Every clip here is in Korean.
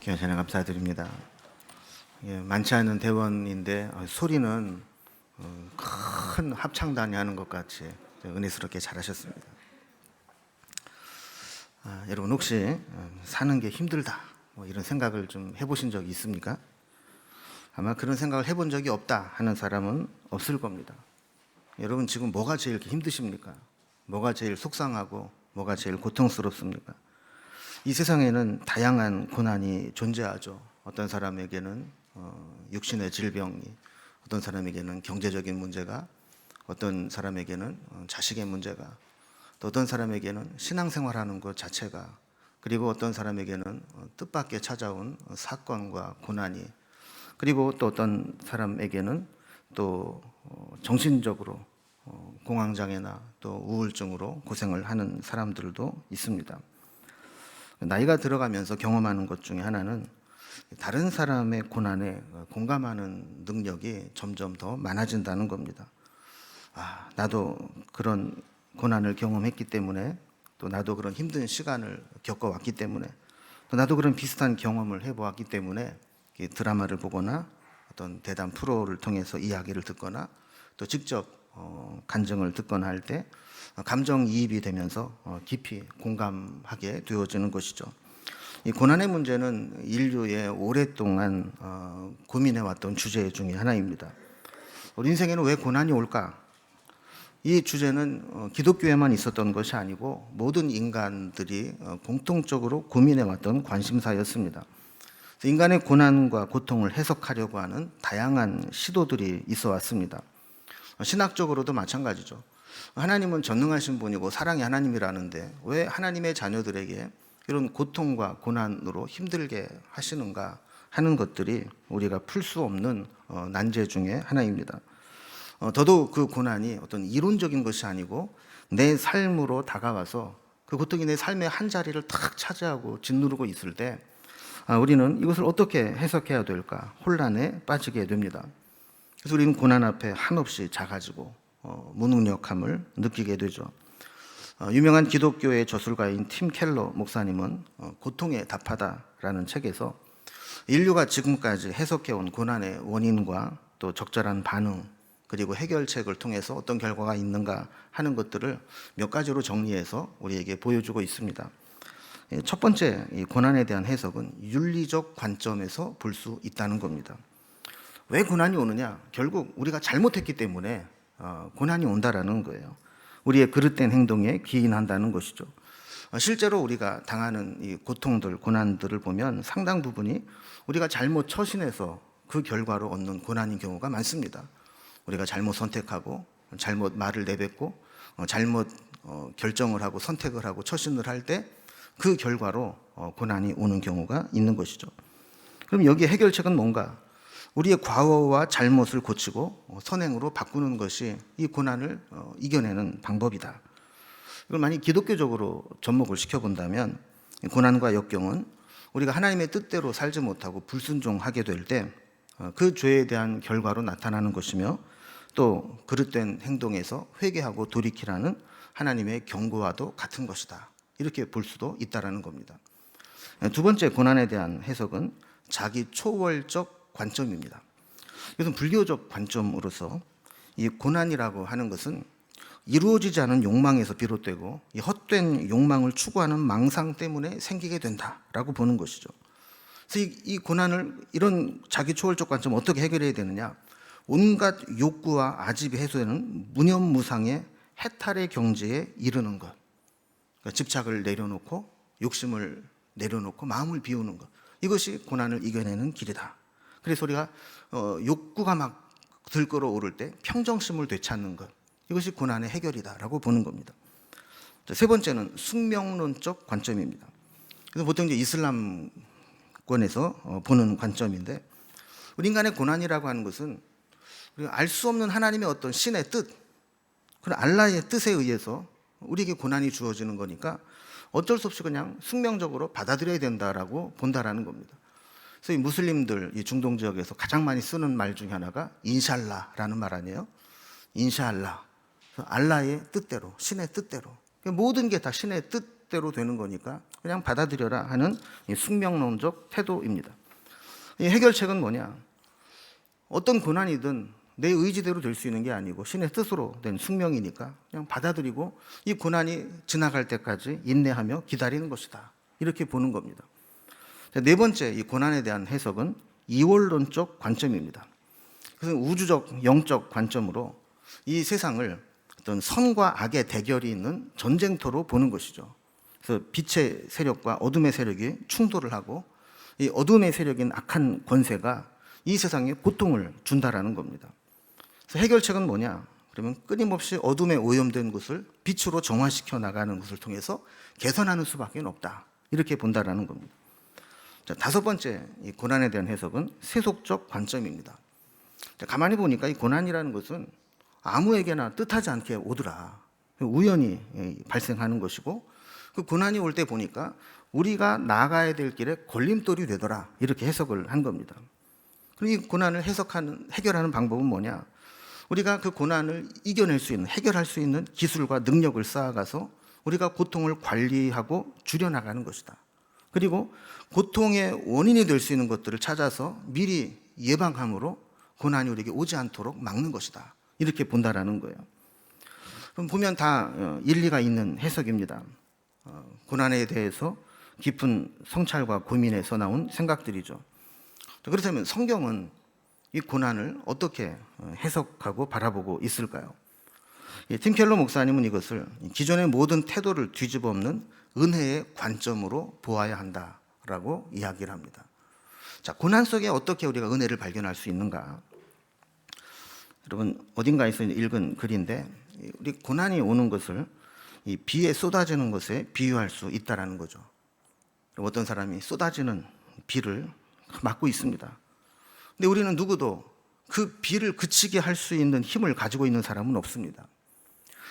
귀하시나 감사드립니다. 많지 않은 대원인데 소리는 큰 합창단이 하는 것 같이 은혜스럽게 잘하셨습니다. 여러분 혹시 사는 게 힘들다 이런 생각을 좀 해보신 적이 있습니까? 아마 그런 생각을 해본 적이 없다 하는 사람은 없을 겁니다. 여러분 지금 뭐가 제일 힘드십니까? 뭐가 제일 속상하고 뭐가 제일 고통스럽습니까? 이 세상에는 다양한 고난이 존재하죠. 어떤 사람에게는 육신의 질병이, 어떤 사람에게는 경제적인 문제가, 어떤 사람에게는 자식의 문제가, 또 어떤 사람에게는 신앙생활하는 것 자체가, 그리고 어떤 사람에게는 뜻밖의 찾아온 사건과 고난이, 그리고 또 어떤 사람에게는 또 정신적으로 공황장애나 또 우울증으로 고생을 하는 사람들도 있습니다. 나이가 들어가면서 경험하는 것 중에 하나는 다른 사람의 고난에 공감하는 능력이 점점 더 많아진다는 겁니다. 나도 그런 고난을 경험했기 때문에, 또 나도 그런 힘든 시간을 겪어왔기 때문에, 또 나도 그런 비슷한 경험을 해보았기 때문에 드라마를 보거나 어떤 대담 프로를 통해서 이야기를 듣거나 또 직접 간증을 듣거나 할 때 감정이입이 되면서 깊이 공감하게 되어지는 것이죠. 이 고난의 문제는 인류의 오랫동안 고민해왔던 주제 중에 하나입니다. 우리 인생에는 왜 고난이 올까? 이 주제는 기독교에만 있었던 것이 아니고 모든 인간들이 공통적으로 고민해왔던 관심사였습니다. 인간의 고난과 고통을 해석하려고 하는 다양한 시도들이 있어 왔습니다. 신학적으로도 마찬가지죠. 하나님은 전능하신 분이고 사랑의 하나님이라는데 왜 하나님의 자녀들에게 이런 고통과 고난으로 힘들게 하시는가 하는 것들이 우리가 풀 수 없는 난제 중에 하나입니다. 더더욱 그 고난이 어떤 이론적인 것이 아니고 내 삶으로 다가와서 그 고통이 내 삶의 한 자리를 탁 차지하고 짓누르고 있을 때 우리는 이것을 어떻게 해석해야 될까 혼란에 빠지게 됩니다. 그래서 우리는 고난 앞에 한없이 작아지고 무능력함을 느끼게 되죠. 유명한 기독교의 저술가인 팀 켈러 목사님은 고통에 답하다라는 책에서 인류가 지금까지 해석해온 고난의 원인과 또 적절한 반응 그리고 해결책을 통해서 어떤 결과가 있는가 하는 것들을 몇 가지로 정리해서 우리에게 보여주고 있습니다. 첫 번째, 이 고난에 대한 해석은 윤리적 관점에서 볼 수 있다는 겁니다. 왜 고난이 오느냐? 결국 우리가 잘못했기 때문에 고난이 온다라는 거예요. 우리의 그릇된 행동에 기인한다는 것이죠. 실제로 우리가 당하는 이 고통들, 고난들을 보면 상당 부분이 우리가 잘못 처신해서 그 결과로 얻는 고난인 경우가 많습니다. 우리가 잘못 선택하고 잘못 말을 내뱉고 잘못 결정을 하고 선택을 하고 처신을 할 때 그 결과로 고난이 오는 경우가 있는 것이죠. 그럼 여기에 해결책은 뭔가? 우리의 과오와 잘못을 고치고 선행으로 바꾸는 것이 이 고난을 이겨내는 방법이다. 이걸 만약 기독교적으로 접목을 시켜본다면 고난과 역경은 우리가 하나님의 뜻대로 살지 못하고 불순종하게 될 때 그 죄에 대한 결과로 나타나는 것이며 또 그릇된 행동에서 회개하고 돌이키라는 하나님의 경고와도 같은 것이다. 이렇게 볼 수도 있다는 겁니다. 두 번째 고난에 대한 해석은 자기 초월적 관점입니다. 이것은 불교적 관점으로서 이 고난이라고 하는 것은 이루어지지 않은 욕망에서 비롯되고 이 헛된 욕망을 추구하는 망상 때문에 생기게 된다라고 보는 것이죠. 그래서 이 고난을 이런 자기 초월적 관점 어떻게 해결해야 되느냐? 온갖 욕구와 아집이 해소되는 무념무상의 해탈의 경지에 이르는 것. 그러니까 집착을 내려놓고 욕심을 내려놓고 마음을 비우는 것. 이것이 고난을 이겨내는 길이다. 그래서 우리가 욕구가 막 들끓어오를 때 평정심을 되찾는 것. 이것이 고난의 해결이다라고 보는 겁니다. 세 번째는 숙명론적 관점입니다. 그래서 보통 이제 이슬람권에서 보는 관점인데 우리 인간의 고난이라고 하는 것은 우리가 알 수 없는 하나님의 어떤 신의 뜻, 그런 알라의 뜻에 의해서 우리에게 고난이 주어지는 거니까 어쩔 수 없이 그냥 숙명적으로 받아들여야 된다라고 본다라는 겁니다. 그래서 이 무슬림들, 이 중동 지역에서 가장 많이 쓰는 말 중에 하나가 인샬라라는 말 아니에요? 인샬라. 알라의 뜻대로, 신의 뜻대로. 모든 게 다 신의 뜻 뜻대로 되는 거니까 그냥 받아들여라 하는 이 숙명론적 태도입니다. 이 해결책은 뭐냐? 어떤 고난이든 내 의지대로 될 수 있는 게 아니고 신의 뜻으로 된 숙명이니까 그냥 받아들이고 이 고난이 지나갈 때까지 인내하며 기다리는 것이다. 이렇게 보는 겁니다. 네 번째, 이 고난에 대한 해석은 이원론적 관점입니다. 그래서 우주적, 영적 관점으로 이 세상을 어떤 선과 악의 대결이 있는 전쟁터로 보는 것이죠. 그래서 빛의 세력과 어둠의 세력이 충돌을 하고 이 어둠의 세력인 악한 권세가 이 세상에 고통을 준다라는 겁니다. 그래서 해결책은 뭐냐? 그러면 끊임없이 어둠에 오염된 것을 빛으로 정화시켜 나가는 것을 통해서 개선하는 수밖에 없다. 이렇게 본다라는 겁니다. 자, 다섯 번째, 이 고난에 대한 해석은 세속적 관점입니다. 자, 가만히 보니까 이 고난이라는 것은 아무에게나 뜻하지 않게 오더라. 우연히 발생하는 것이고 그 고난이 올 때 보니까 우리가 나아가야 될 길에 걸림돌이 되더라. 이렇게 해석을 한 겁니다. 그리고 이 고난을 해결하는 방법은 뭐냐? 우리가 그 고난을 이겨낼 수 있는, 해결할 수 있는 기술과 능력을 쌓아가서 우리가 고통을 관리하고 줄여나가는 것이다. 그리고 고통의 원인이 될 수 있는 것들을 찾아서 미리 예방함으로 고난이 우리에게 오지 않도록 막는 것이다. 이렇게 본다라는 거예요. 그럼 보면 다 일리가 있는 해석입니다. 고난에 대해서 깊은 성찰과 고민에서 나온 생각들이죠. 그렇다면 성경은 이 고난을 어떻게 해석하고 바라보고 있을까요? 팀 켈러 목사님은 이것을 기존의 모든 태도를 뒤집어 엎는 은혜의 관점으로 보아야 한다라고 이야기를 합니다. 자, 고난 속에 어떻게 우리가 은혜를 발견할 수 있는가? 여러분 어딘가에서 읽은 글인데 우리 고난이 오는 것을 이 비에 쏟아지는 것에 비유할 수 있다라는 거죠. 어떤 사람이 쏟아지는 비를 막고 있습니다. 근데 우리는 누구도 그 비를 그치게 할 수 있는 힘을 가지고 있는 사람은 없습니다.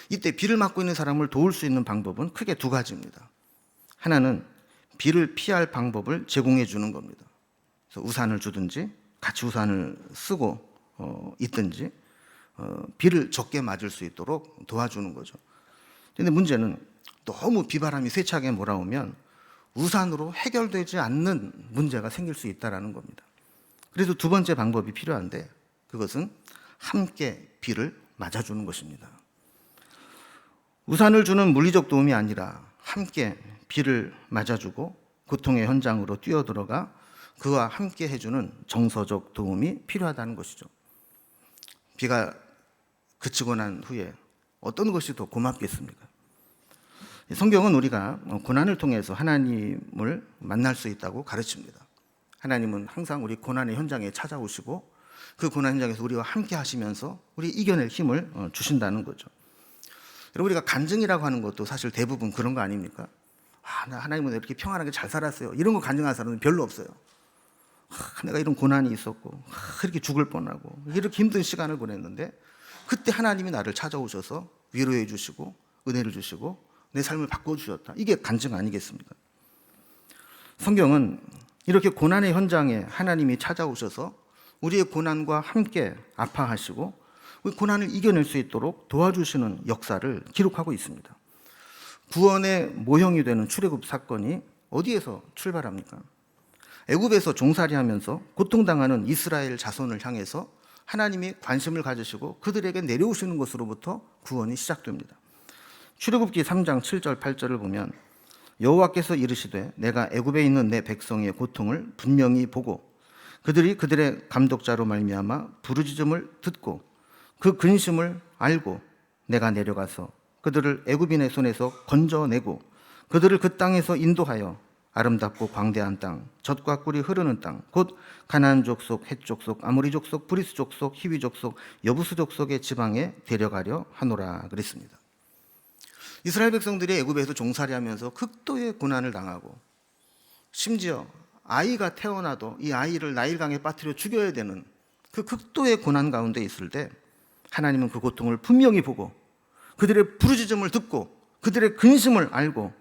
이때 비를 맞고 있는 사람을 도울 수 있는 방법은 크게 두 가지입니다. 하나는 비를 피할 방법을 제공해 주는 겁니다. 그래서 우산을 주든지 같이 우산을 쓰고 있든지 비를 적게 맞을 수 있도록 도와주는 거죠. 그런데 문제는 너무 비바람이 세차게 몰아오면 우산으로 해결되지 않는 문제가 생길 수 있다는 겁니다. 그래서 두 번째 방법이 필요한데 그것은 함께 비를 맞아주는 것입니다. 우산을 주는 물리적 도움이 아니라 함께 비를 맞아주고 고통의 현장으로 뛰어들어가 그와 함께 해주는 정서적 도움이 필요하다는 것이죠. 비가 그치고 난 후에 어떤 것이 더 고맙겠습니까? 성경은 우리가 고난을 통해서 하나님을 만날 수 있다고 가르칩니다. 하나님은 항상 우리 고난의 현장에 찾아오시고 그 고난 현장에서 우리와 함께 하시면서 우리 이겨낼 힘을 주신다는 거죠. 여러분 우리가 간증이라고 하는 것도 사실 대부분 그런 거 아닙니까? 나 하나님은 이렇게 평안하게 잘 살았어요. 이런 거 간증하는 사람은 별로 없어요. 내가 이런 고난이 있었고 이렇게 죽을 뻔하고 이렇게 힘든 시간을 보냈는데 그때 하나님이 나를 찾아오셔서 위로해 주시고 은혜를 주시고 내 삶을 바꿔주셨다. 이게 간증 아니겠습니까? 성경은 이렇게 고난의 현장에 하나님이 찾아오셔서 우리의 고난과 함께 아파하시고 우리 고난을 이겨낼 수 있도록 도와주시는 역사를 기록하고 있습니다. 구원의 모형이 되는 출애굽 사건이 어디에서 출발합니까? 애굽에서 종살이하면서 고통당하는 이스라엘 자손을 향해서 하나님이 관심을 가지시고 그들에게 내려오시는 것으로부터 구원이 시작됩니다. 출애굽기 3장 7절 8절을 보면 여호와께서 이르시되 내가 애굽에 있는 내 백성의 고통을 분명히 보고 그들이 그들의 감독자로 말미암아 부르짖음을 듣고 그 근심을 알고 내가 내려가서 그들을 애굽인의 손에서 건져내고 그들을 그 땅에서 인도하여 아름답고 광대한 땅, 젖과 꿀이 흐르는 땅, 곧 가나안 족속, 헷 족속, 아모리 족속, 브리스 족속, 히위 족속, 여부스 족속의 지방에 데려가려 하노라 그랬습니다. 이스라엘 백성들이 애굽에서 종살이하면서 극도의 고난을 당하고 심지어 아이가 태어나도 이 아이를 나일강에 빠뜨려 죽여야 되는 그 극도의 고난 가운데 있을 때 하나님은 그 고통을 분명히 보고 그들의 부르짖음을 듣고 그들의 근심을 알고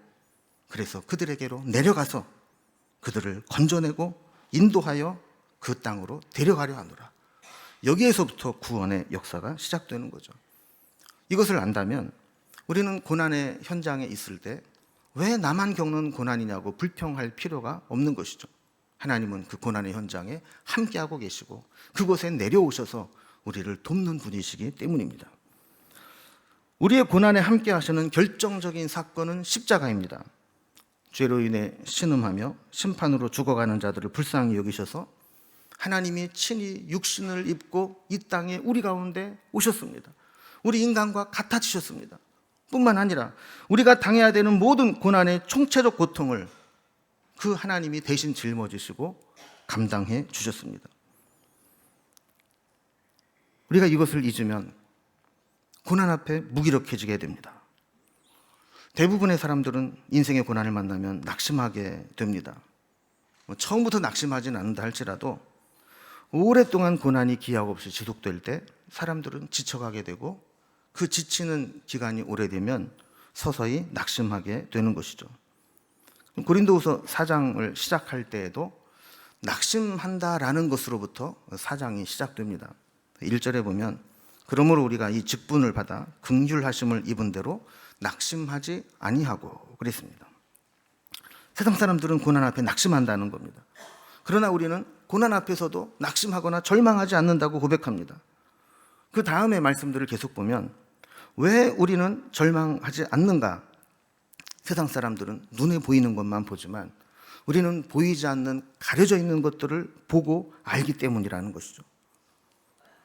그래서 그들에게로 내려가서 그들을 건져내고 인도하여 그 땅으로 데려가려 하노라. 여기에서부터 구원의 역사가 시작되는 거죠. 이것을 안다면 우리는 고난의 현장에 있을 때 왜 나만 겪는 고난이냐고 불평할 필요가 없는 것이죠. 하나님은 그 고난의 현장에 함께하고 계시고 그곳에 내려오셔서 우리를 돕는 분이시기 때문입니다. 우리의 고난에 함께하시는 결정적인 사건은 십자가입니다. 죄로 인해 신음하며 심판으로 죽어가는 자들을 불쌍히 여기셔서 하나님이 친히 육신을 입고 이 땅에 우리 가운데 오셨습니다. 우리 인간과 같아지셨습니다. 뿐만 아니라 우리가 당해야 되는 모든 고난의 총체적 고통을 그 하나님이 대신 짊어지시고 감당해 주셨습니다. 우리가 이것을 잊으면 고난 앞에 무기력해지게 됩니다. 대부분의 사람들은 인생의 고난을 만나면 낙심하게 됩니다. 처음부터 낙심하진 않는다 할지라도 오랫동안 고난이 기약 없이 지속될 때 사람들은 지쳐가게 되고 그 지치는 기간이 오래되면 서서히 낙심하게 되는 것이죠. 고린도후서 4장을 시작할 때에도 낙심한다라는 것으로부터 4장이 시작됩니다. 1절에 보면 그러므로 우리가 이 직분을 받아 긍휼하심을 입은 대로 낙심하지 아니하고 그랬습니다. 세상 사람들은 고난 앞에 낙심한다는 겁니다. 그러나 우리는 고난 앞에서도 낙심하거나 절망하지 않는다고 고백합니다. 그 다음의 말씀들을 계속 보면 왜 우리는 절망하지 않는가? 세상 사람들은 눈에 보이는 것만 보지만 우리는 보이지 않는 가려져 있는 것들을 보고 알기 때문이라는 것이죠.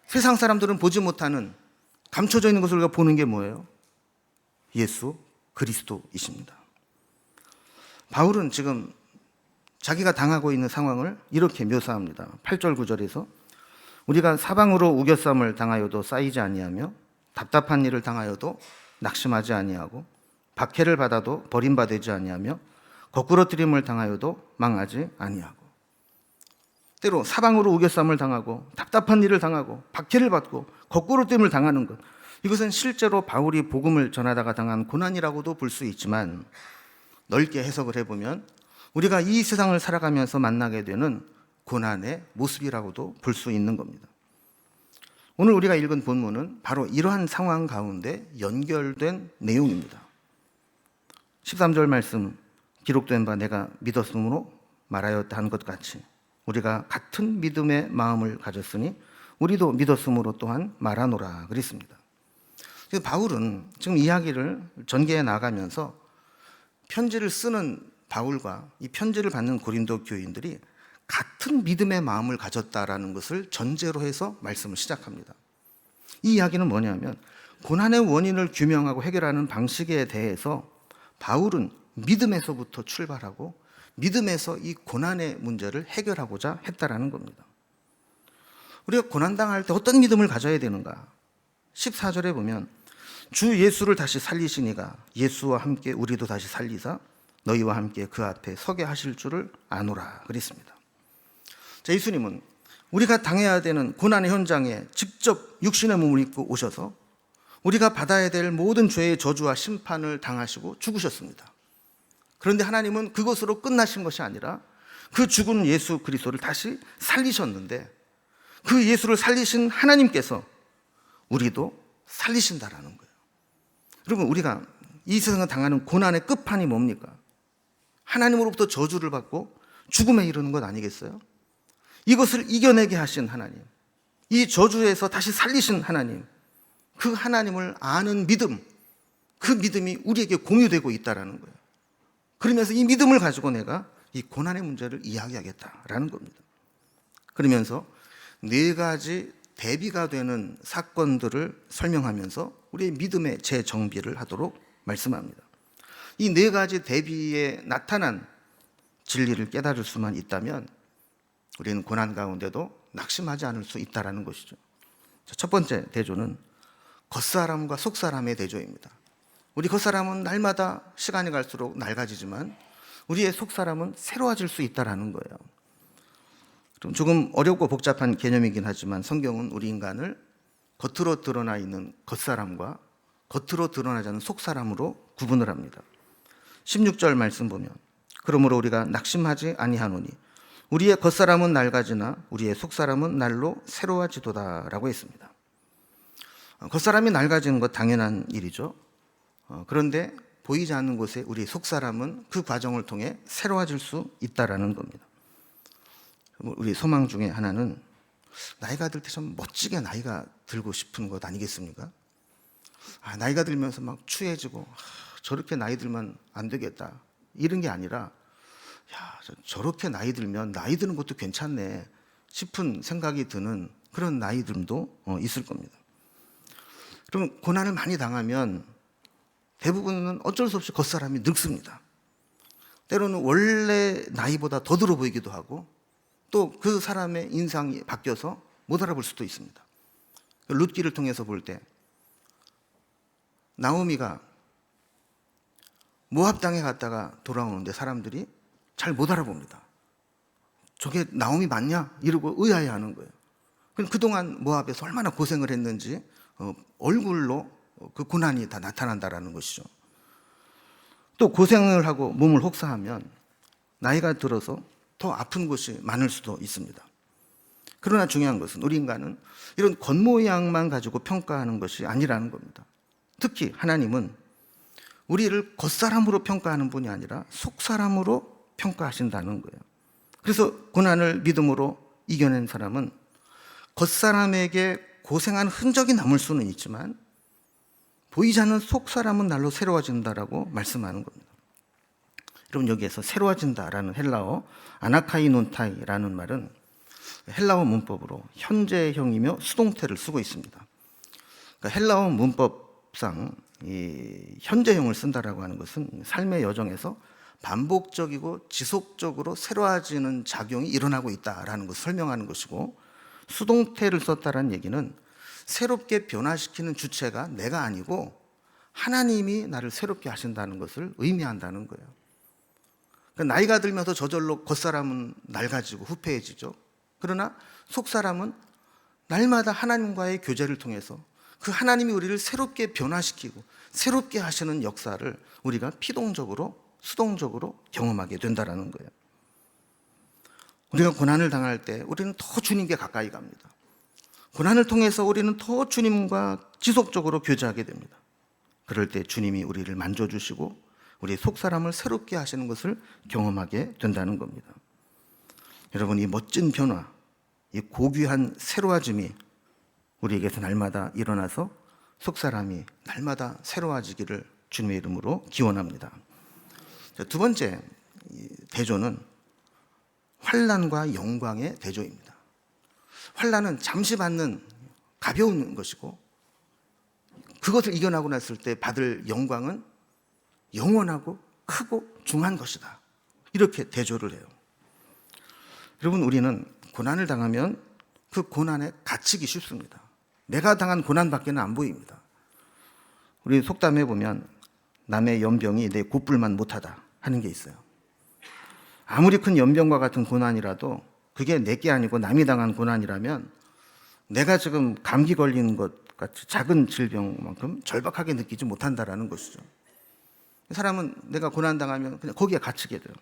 세상 사람들은 보지 못하는 감춰져 있는 것을 우리가 보는 게 뭐예요? 예수 그리스도이십니다. 바울은 지금 자기가 당하고 있는 상황을 이렇게 묘사합니다. 8절 9절에서 우리가 사방으로 우겨쌈을 당하여도 쌓이지 아니하며 답답한 일을 당하여도 낙심하지 아니하고 박해를 받아도 버림받지 아니하며 거꾸러뜨림을 당하여도 망하지 아니하고 때로 사방으로 우겨쌈을 당하고 답답한 일을 당하고 박해를 받고 거꾸러뜨림을 당하는 것, 이것은 실제로 바울이 복음을 전하다가 당한 고난이라고도 볼 수 있지만 넓게 해석을 해보면 우리가 이 세상을 살아가면서 만나게 되는 고난의 모습이라고도 볼 수 있는 겁니다. 오늘 우리가 읽은 본문은 바로 이러한 상황 가운데 연결된 내용입니다. 13절 말씀, 기록된 바 내가 믿었으므로 말하였다 한 것 같이 우리가 같은 믿음의 마음을 가졌으니 우리도 믿었으므로 또한 말하노라 그랬습니다. 바울은 지금 이야기를 전개해 나가면서 편지를 쓰는 바울과 이 편지를 받는 고린도 교인들이 같은 믿음의 마음을 가졌다라는 것을 전제로 해서 말씀을 시작합니다. 이 이야기는 뭐냐면 고난의 원인을 규명하고 해결하는 방식에 대해서 바울은 믿음에서부터 출발하고 믿음에서 이 고난의 문제를 해결하고자 했다라는 겁니다. 우리가 고난당할 때 어떤 믿음을 가져야 되는가? 14절에 보면 주 예수를 다시 살리시니가 예수와 함께 우리도 다시 살리사 너희와 함께 그 앞에 서게 하실 줄을 아노라 그랬습니다. 자, 예수님은 우리가 당해야 되는 고난의 현장에 직접 육신의 몸을 입고 오셔서 우리가 받아야 될 모든 죄의 저주와 심판을 당하시고 죽으셨습니다. 그런데 하나님은 그것으로 끝나신 것이 아니라 그 죽은 예수 그리스도를 다시 살리셨는데 그 예수를 살리신 하나님께서 우리도 살리신다라는 거예요. 여러분, 우리가 이 세상에 당하는 고난의 끝판이 뭡니까? 하나님으로부터 저주를 받고 죽음에 이르는 것 아니겠어요? 이것을 이겨내게 하신 하나님, 이 저주에서 다시 살리신 하나님, 그 하나님을 아는 믿음, 그 믿음이 우리에게 공유되고 있다는 거예요. 그러면서 이 믿음을 가지고 내가 이 고난의 문제를 이야기하겠다라는 겁니다. 그러면서 네 가지 대비가 되는 사건들을 설명하면서 우리의 믿음의 재정비를 하도록 말씀합니다. 이 네 가지 대비에 나타난 진리를 깨달을 수만 있다면 우리는 고난 가운데도 낙심하지 않을 수 있다는 것이죠. 첫 번째 대조는 겉사람과 속사람의 대조입니다. 우리 겉사람은 날마다 시간이 갈수록 낡아지지만 우리의 속사람은 새로워질 수 있다는 거예요. 조금 어렵고 복잡한 개념이긴 하지만 성경은 우리 인간을 겉으로 드러나 있는 겉사람과 겉으로 드러나지 않는 속사람으로 구분을 합니다. 16절 말씀 보면 그러므로 우리가 낙심하지 아니하노니 우리의 겉사람은 낡아지나 우리의 속사람은 날로 새로워지도다 라고 했습니다. 겉사람이 낡아지는 것 당연한 일이죠. 그런데 보이지 않는 곳에 우리 속사람은 그 과정을 통해 새로워질 수 있다라는 겁니다. 우리 소망 중에 하나는 나이가 들 때 좀 멋지게 나이가 들고 싶은 것 아니겠습니까? 나이가 들면서 막 추해지고 저렇게 나이 들면 안 되겠다 이런 게 아니라 저렇게 나이 들면 나이 드는 것도 괜찮네 싶은 생각이 드는 그런 나이들도 있을 겁니다. 그러면 고난을 많이 당하면 대부분은 어쩔 수 없이 겉사람이 늙습니다. 때로는 원래 나이보다 더 들어 보이기도 하고 또 그 사람의 인상이 바뀌어서 못 알아볼 수도 있습니다. 룻기를 통해서 볼 때 나오미가 모압 땅에 갔다가 돌아오는데 사람들이 잘 못 알아봅니다. 저게 나오미 맞냐? 이러고 의아해하는 거예요. 그동안 모압에서 얼마나 고생을 했는지 얼굴로 그 고난이 다 나타난다라는 것이죠. 또 고생을 하고 몸을 혹사하면 나이가 들어서 더 아픈 곳이 많을 수도 있습니다. 그러나 중요한 것은 우리 인간은 이런 겉모양만 가지고 평가하는 것이 아니라는 겁니다. 특히 하나님은 우리를 겉사람으로 평가하는 분이 아니라 속사람으로 평가하신다는 거예요. 그래서 고난을 믿음으로 이겨낸 사람은 겉사람에게 고생한 흔적이 남을 수는 있지만 보이지 않는 속사람은 날로 새로워진다라고 말씀하는 겁니다. 여러분, 여기에서 새로워진다라는 헬라어 아나카이논타이라는 말은 헬라어 문법으로 현재형이며 수동태를 쓰고 있습니다. 그러니까 헬라어 문법상 이 현재형을 쓴다라고 하는 것은 삶의 여정에서 반복적이고 지속적으로 새로워지는 작용이 일어나고 있다라는 것을 설명하는 것이고, 수동태를 썼다라는 얘기는 새롭게 변화시키는 주체가 내가 아니고 하나님이 나를 새롭게 하신다는 것을 의미한다는 거예요. 그러니까 나이가 들면서 저절로 겉사람은 낡아지고 후패해지죠. 그러나 속사람은 날마다 하나님과의 교제를 통해서 그 하나님이 우리를 새롭게 변화시키고 새롭게 하시는 역사를 우리가 피동적으로 수동적으로 경험하게 된다는 거예요. 우리가 고난을 당할 때 우리는 더 주님께 가까이 갑니다. 고난을 통해서 우리는 더 주님과 지속적으로 교제하게 됩니다. 그럴 때 주님이 우리를 만져주시고 우리 속사람을 새롭게 하시는 것을 경험하게 된다는 겁니다. 여러분, 이 멋진 변화, 이 고귀한 새로워짐이 우리에게서 날마다 일어나서 속사람이 날마다 새로워지기를 주님의 이름으로 기원합니다. 두 번째 대조는 환난과 영광의 대조입니다. 환난은 잠시 받는 가벼운 것이고 그것을 이겨나고 났을 때 받을 영광은 영원하고 크고 중한 것이다. 이렇게 대조를 해요. 여러분, 우리는 고난을 당하면 그 고난에 갇히기 쉽습니다. 내가 당한 고난밖에는 안 보입니다. 우리 속담에 보면 남의 연병이 내 곱불만 못하다 하는 게 있어요. 아무리 큰 연병과 같은 고난이라도 그게 내게 아니고 남이 당한 고난이라면 내가 지금 감기 걸리는 것 같이 작은 질병만큼 절박하게 느끼지 못한다라는 것이죠. 사람은 내가 고난당하면 그냥 거기에 갇히게 돼요.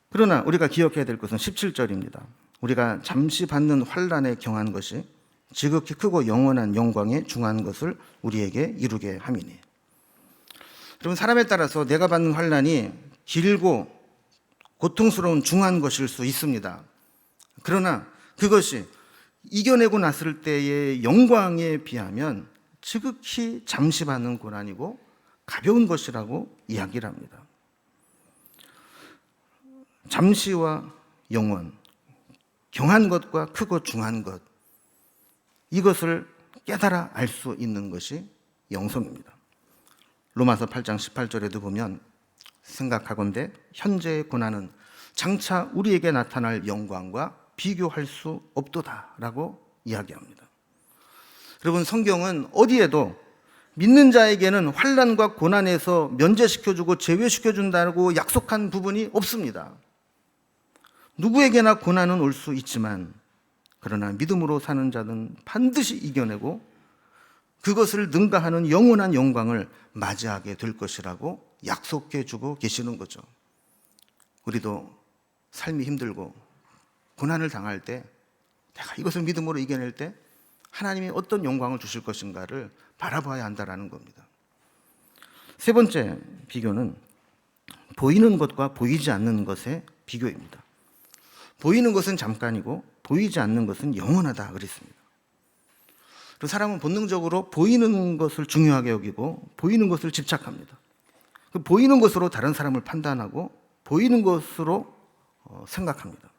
그러나 우리가 기억해야 될 것은 17절입니다. 우리가 잠시 받는 환난에 경한 것이 지극히 크고 영원한 영광에 중한 것을 우리에게 이루게 함이니. 여러분, 사람에 따라서 내가 받는 환난이 길고 고통스러운 중한 것일 수 있습니다. 그러나 그것이 이겨내고 났을 때의 영광에 비하면 지극히 잠시 받는 고난이고 가벼운 것이라고 이야기를 합니다. 잠시와 영원, 경한 것과 크고 중한 것, 이것을 깨달아 알 수 있는 것이 영성입니다. 로마서 8장 18절에도 보면 생각하건대 현재의 고난은 장차 우리에게 나타날 영광과 비교할 수 없도다라고 이야기합니다. 여러분, 성경은 어디에도 믿는 자에게는 환난과 고난에서 면제시켜주고 제외시켜준다고 약속한 부분이 없습니다. 누구에게나 고난은 올 수 있지만 그러나 믿음으로 사는 자는 반드시 이겨내고 그것을 능가하는 영원한 영광을 맞이하게 될 것이라고 약속해주고 계시는 거죠. 우리도 삶이 힘들고 고난을 당할 때 내가 이것을 믿음으로 이겨낼 때 하나님이 어떤 영광을 주실 것인가를 바라봐야 한다는 겁니다. 세 번째 비교는 보이는 것과 보이지 않는 것의 비교입니다. 보이는 것은 잠깐이고 보이지 않는 것은 영원하다 그랬습니다. 그리고 사람은 본능적으로 보이는 것을 중요하게 여기고 보이는 것을 집착합니다. 그 보이는 것으로 다른 사람을 판단하고 보이는 것으로 생각합니다.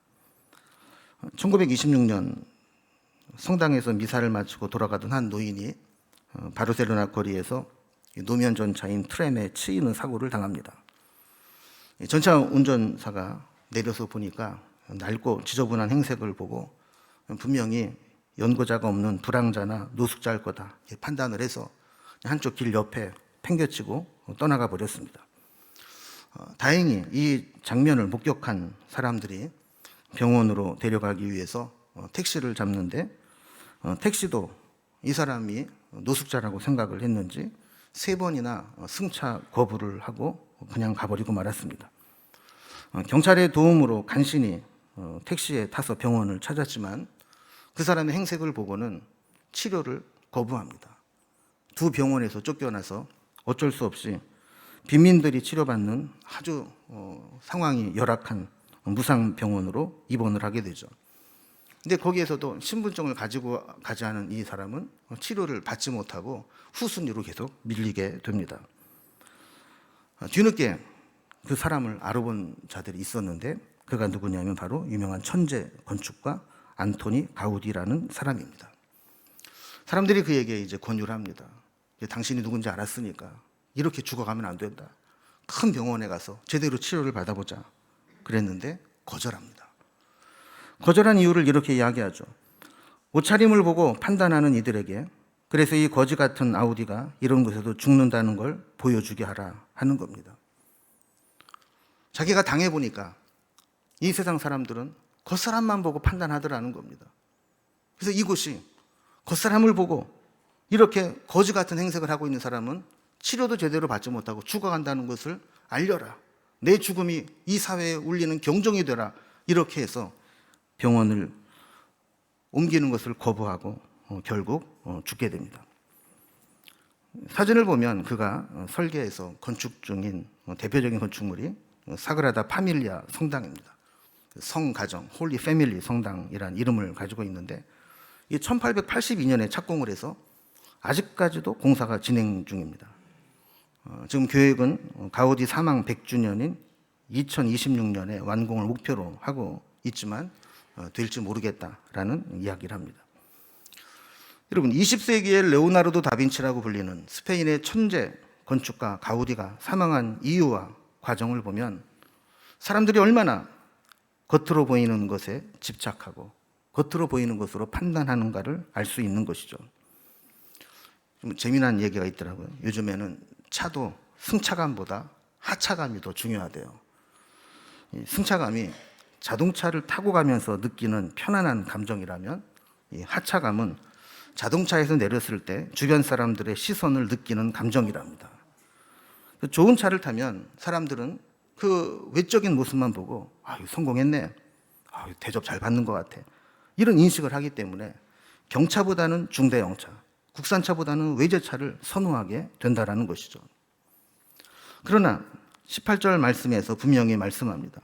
1926년 성당에서 미사를 마치고 돌아가던 한 노인이 바르셀로나 거리에서 노면 전차인 트램에 치이는 사고를 당합니다. 전차 운전사가 내려서 보니까 낡고 지저분한 행색을 보고 분명히 연고자가 없는 불황자나 노숙자일 거다 판단을 해서 한쪽 길 옆에 팽개치고 떠나가 버렸습니다. 다행히 이 장면을 목격한 사람들이 병원으로 데려가기 위해서 택시를 잡는데 택시도 이 사람이 노숙자라고 생각을 했는지 3번이나 승차 거부를 하고 그냥 가버리고 말았습니다. 경찰의 도움으로 간신히 택시에 타서 병원을 찾았지만 그 사람의 행색을 보고는 치료를 거부합니다. 두 병원에서 쫓겨나서 어쩔 수 없이 빈민들이 치료받는 아주 상황이 열악한 무상병원으로 입원을 하게 되죠. 근데 거기에서도 신분증을 가지고 가지 않은 이 사람은 치료를 받지 못하고 후순위로 계속 밀리게 됩니다. 뒤늦게 그 사람을 알아본 자들이 있었는데 그가 누구냐면 바로 유명한 천재 건축가 안토니 가우디라는 사람입니다. 사람들이 그에게 이제 권유를 합니다. 당신이 누군지 알았으니까 이렇게 죽어가면 안 된다. 큰 병원에 가서 제대로 치료를 받아보자. 그랬는데 거절합니다. 거절한 이유를 이렇게 이야기하죠. 옷차림을 보고 판단하는 이들에게 그래서 이 거지 같은 아우디가 이런 곳에도 죽는다는 걸 보여주게 하라 하는 겁니다. 자기가 당해보니까 이 세상 사람들은 겉사람만 보고 판단하더라는 겁니다. 그래서 이곳이 겉사람을 보고 이렇게 거지 같은 행색을 하고 있는 사람은 치료도 제대로 받지 못하고 죽어간다는 것을 알려라. 내 죽음이 이 사회에 울리는 경종이 되라. 이렇게 해서 병원을 옮기는 것을 거부하고 결국 죽게 됩니다. 사진을 보면 그가 설계해서 건축 중인 대표적인 건축물이 사그라다 파밀리아 성당입니다. 성가정, 홀리 패밀리 성당이라는 이름을 가지고 있는데 이 1882년에 착공을 해서 아직까지도 공사가 진행 중입니다. 지금 계획은 가우디 사망 100주년인 2026년에 완공을 목표로 하고 있지만 될지 모르겠다라는 이야기를 합니다. 여러분 20세기의 레오나르도 다빈치라고 불리는 스페인의 천재 건축가 가우디가 사망한 이유와 과정을 보면 사람들이 얼마나 겉으로 보이는 것에 집착하고 겉으로 보이는 것으로 판단하는가를 알 수 있는 것이죠. 좀 재미난 얘기가 있더라고요. 요즘에는 차도 승차감보다 하차감이 더 중요하대요. 이 승차감이 자동차를 타고 가면서 느끼는 편안한 감정이라면 이 하차감은 자동차에서 내렸을 때 주변 사람들의 시선을 느끼는 감정이랍니다. 좋은 차를 타면 사람들은 그 외적인 모습만 보고 성공했네, 대접 잘 받는 것 같아, 이런 인식을 하기 때문에 경차보다는 중대형차, 국산차보다는 외제차를 선호하게 된다는 것이죠. 그러나 18절 말씀에서 분명히 말씀합니다.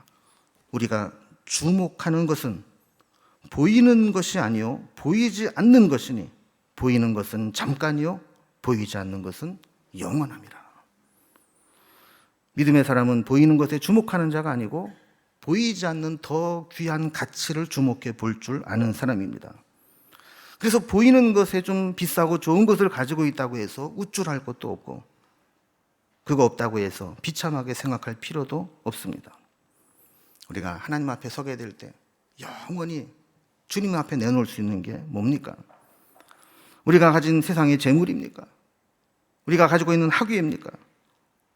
우리가 주목하는 것은 보이는 것이 아니요 보이지 않는 것이니 보이는 것은 잠깐이요 보이지 않는 것은 영원합니다. 믿음의 사람은 보이는 것에 주목하는 자가 아니고 보이지 않는 더 귀한 가치를 주목해 볼 줄 아는 사람입니다. 그래서 보이는 것에 좀 비싸고 좋은 것을 가지고 있다고 해서 우쭐할 것도 없고 그거 없다고 해서 비참하게 생각할 필요도 없습니다. 우리가 하나님 앞에 서게 될 때 영원히 주님 앞에 내놓을 수 있는 게 뭡니까? 우리가 가진 세상의 재물입니까? 우리가 가지고 있는 학위입니까?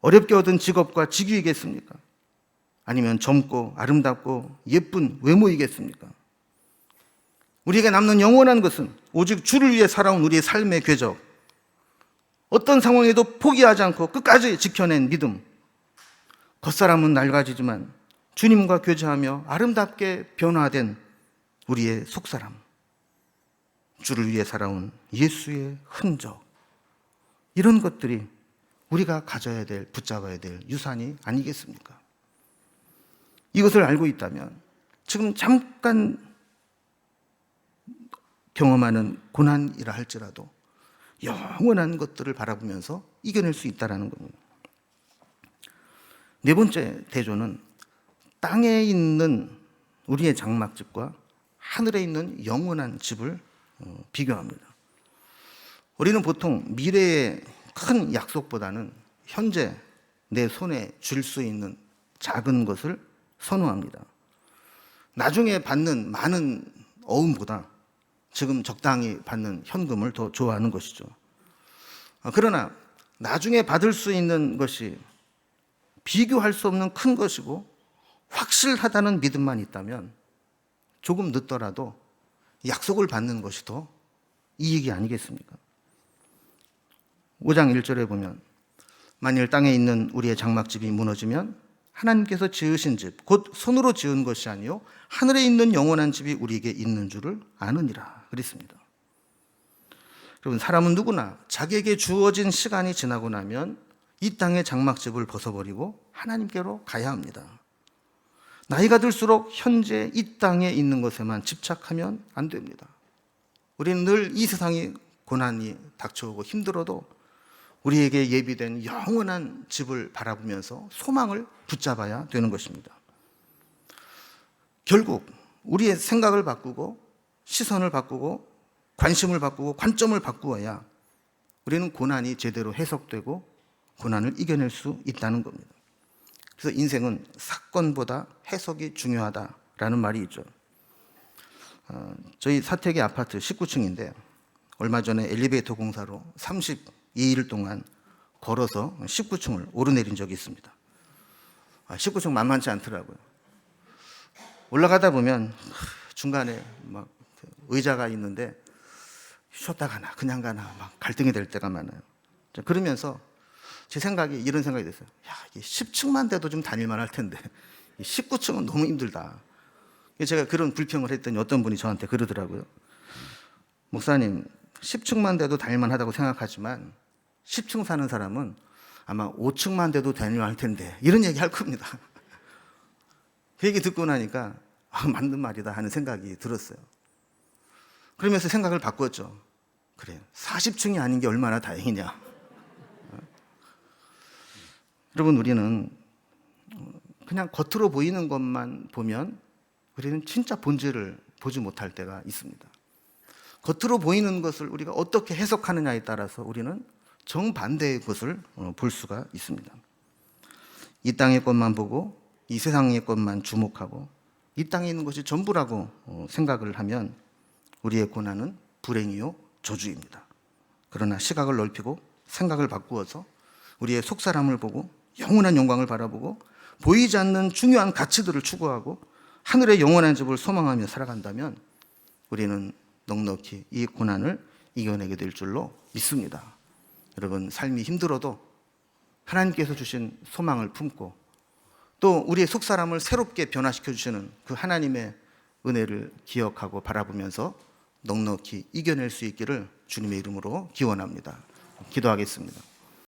어렵게 얻은 직업과 직위이겠습니까? 아니면 젊고 아름답고 예쁜 외모이겠습니까? 우리에게 남는 영원한 것은 오직 주를 위해 살아온 우리의 삶의 궤적, 어떤 상황에도 포기하지 않고 끝까지 지켜낸 믿음, 겉사람은 낡아지지만 주님과 교제하며 아름답게 변화된 우리의 속사람, 주를 위해 살아온 예수의 흔적, 이런 것들이 우리가 가져야 될, 붙잡아야 될 유산이 아니겠습니까? 이것을 알고 있다면 지금 잠깐 경험하는 고난이라 할지라도 영원한 것들을 바라보면서 이겨낼 수 있다는 겁니다. 네 번째 대조는 땅에 있는 우리의 장막집과 하늘에 있는 영원한 집을 비교합니다. 우리는 보통 미래의 큰 약속보다는 현재 내 손에 쥘 수 있는 작은 것을 선호합니다. 나중에 받는 많은 어음보다 지금 적당히 받는 현금을 더 좋아하는 것이죠. 그러나 나중에 받을 수 있는 것이 비교할 수 없는 큰 것이고 확실하다는 믿음만 있다면 조금 늦더라도 약속을 받는 것이 더 이익이 아니겠습니까? 5장 1절에 보면 만일 땅에 있는 우리의 장막집이 무너지면 하나님께서 지으신 집, 곧 손으로 지은 것이 아니요 하늘에 있는 영원한 집이 우리에게 있는 줄을 아느니라 그랬습니다. 여러분, 사람은 누구나 자기에게 주어진 시간이 지나고 나면 이 땅의 장막집을 벗어버리고 하나님께로 가야 합니다. 나이가 들수록 현재 이 땅에 있는 것에만 집착하면 안 됩니다. 우리는 늘 이 세상이 고난이 닥쳐오고 힘들어도 우리에게 예비된 영원한 집을 바라보면서 소망을 붙잡아야 되는 것입니다. 결국 우리의 생각을 바꾸고 시선을 바꾸고 관심을 바꾸고 관점을 바꾸어야 우리는 고난이 제대로 해석되고 고난을 이겨낼 수 있다는 겁니다. 그래서 인생은 사건보다 해석이 중요하다라는 말이 있죠. 저희 사택의 아파트 19층인데 얼마 전에 엘리베이터 공사로 32일 동안 걸어서 19층을 오르내린 적이 있습니다. 19층 만만치 않더라고요. 올라가다 보면 중간에 막 의자가 있는데 쉬었다 가나 그냥 가나 막 갈등이 될 때가 많아요. 그러면서 제 생각이 이런 생각이 됐어요. 야, 10층만 돼도 좀 다닐만 할 텐데 19층은 너무 힘들다. 제가 그런 불평을 했더니 어떤 분이 저한테 그러더라고요. 목사님, 10층만 돼도 다닐만 하다고 생각하지만 10층 사는 사람은 아마 5층만 돼도 다닐만 할 텐데 이런 얘기 할 겁니다. 그 얘기 듣고 나니까 맞는 말이다 하는 생각이 들었어요. 그러면서 생각을 바꿨죠. 그래, 40층이 아닌 게 얼마나 다행이냐. 여러분, 우리는 그냥 겉으로 보이는 것만 보면 우리는 진짜 본질을 보지 못할 때가 있습니다. 겉으로 보이는 것을 우리가 어떻게 해석하느냐에 따라서 우리는 정반대의 것을 볼 수가 있습니다. 이 땅의 것만 보고 이 세상의 것만 주목하고 이 땅에 있는 것이 전부라고 생각을 하면 우리의 고난은 불행이요 저주입니다. 그러나 시각을 넓히고 생각을 바꾸어서 우리의 속사람을 보고 영원한 영광을 바라보고 보이지 않는 중요한 가치들을 추구하고 하늘의 영원한 집을 소망하며 살아간다면 우리는 넉넉히 이 고난을 이겨내게 될 줄로 믿습니다. 여러분, 삶이 힘들어도 하나님께서 주신 소망을 품고 또 우리의 속사람을 새롭게 변화시켜 주시는 그 하나님의 은혜를 기억하고 바라보면서 넉넉히 이겨낼 수 있기를 주님의 이름으로 기원합니다. 기도하겠습니다.